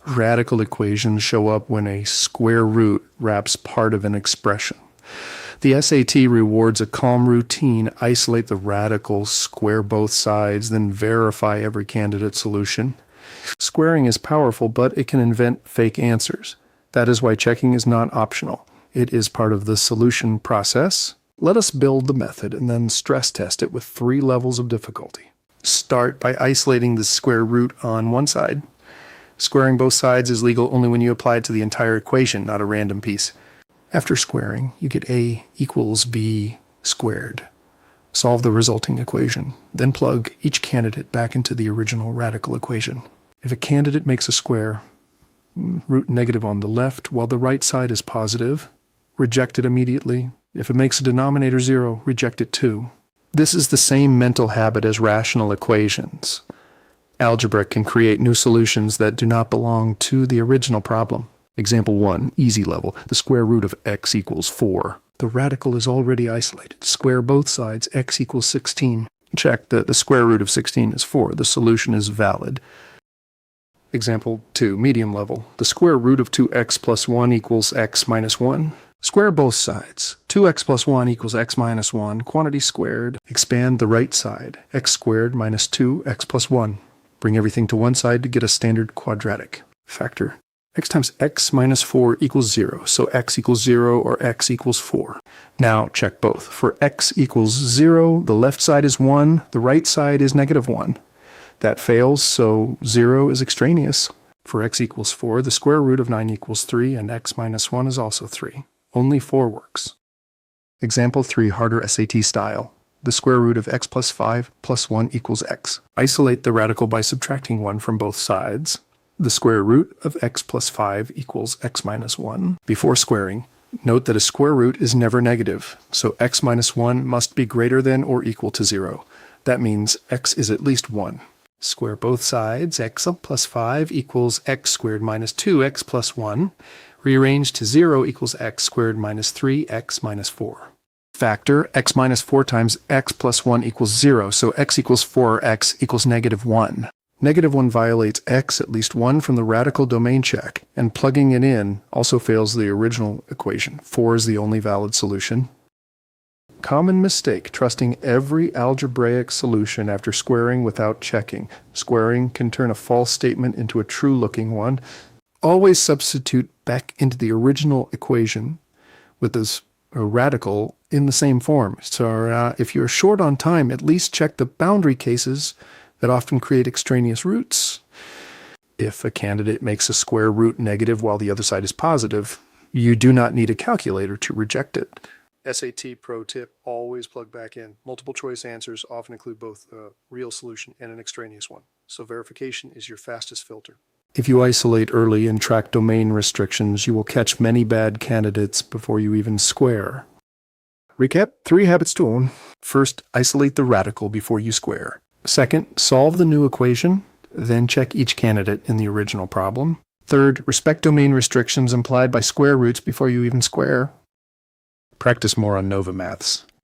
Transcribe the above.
Radical equations show up when a square root wraps part of an expression. The SAT rewards a calm routine: isolate the radical, square both sides, then verify every candidate solution. Squaring is powerful, but it can invent fake answers. That is why checking is not optional. It is part of the solution process. Let us build the method and then stress test it with 3 levels of difficulty. Start by isolating the square root on one side. Squaring both sides is legal only when you apply it to the entire equation, not a random piece. After squaring, you get a equals b squared. Solve the resulting equation, then plug each candidate back into the original radical equation. If a candidate makes a square, root negative on the left while the right side is positive, reject it immediately. If it makes a denominator 0, reject it too. This is the same mental habit as rational equations. Algebra can create new solutions that do not belong to the original problem. Example 1, easy level. The square root of x equals 4. The radical is already isolated. Square both sides, x equals 16. Check that the square root of 16 is 4. The solution is valid. Example 2, medium level. The square root of 2x plus 1 equals x minus 1. Square both sides. 2x plus 1 equals x minus 1. Quantity squared. Expand the right side. X squared minus 2x plus 1. Bring everything to one side to get a standard quadratic. Factor. X times x minus 4 equals 0. So x equals 0 or x equals 4. Now check both. For x equals 0, the left side is 1. The right side is negative 1. That fails, so 0 is extraneous. For x equals 4, the square root of 9 equals 3, and x minus 1 is also 3. Only 4 works. Example 3, harder SAT style. The square root of x plus 5 plus 1 equals x. Isolate the radical by subtracting 1 from both sides. The square root of x plus 5 equals x minus 1. Before squaring, note that a square root is never negative, so x minus 1 must be greater than or equal to 0. That means x is at least 1. Square both sides. X plus 5 equals x squared minus 2x plus 1. Rearrange to 0 equals x squared minus 3x minus 4. Factor. X minus 4 times x plus 1 equals 0, so x equals 4 or x equals negative 1. Negative 1 violates x at least 1 from the radical domain check, and plugging it in also fails the original equation. 4 is the only valid solution. Common mistake: trusting every algebraic solution after squaring without checking. Squaring can turn a false statement into a true-looking one. Always substitute back into the original equation with this radical in the same form. So if you're short on time, at least check the boundary cases that often create extraneous roots. If a candidate makes a square root negative while the other side is positive, you do not need a calculator to reject it. SAT pro tip: always plug back in. Multiple choice answers often include both a real solution and an extraneous one, so verification is your fastest filter. If you isolate early and track domain restrictions, you will catch many bad candidates before you even square. Recap: 3 habits to own. First, isolate the radical before you square. Second, solve the new equation, then check each candidate in the original problem. Third, respect domain restrictions implied by square roots before you even square. Practice more on NovaMaths.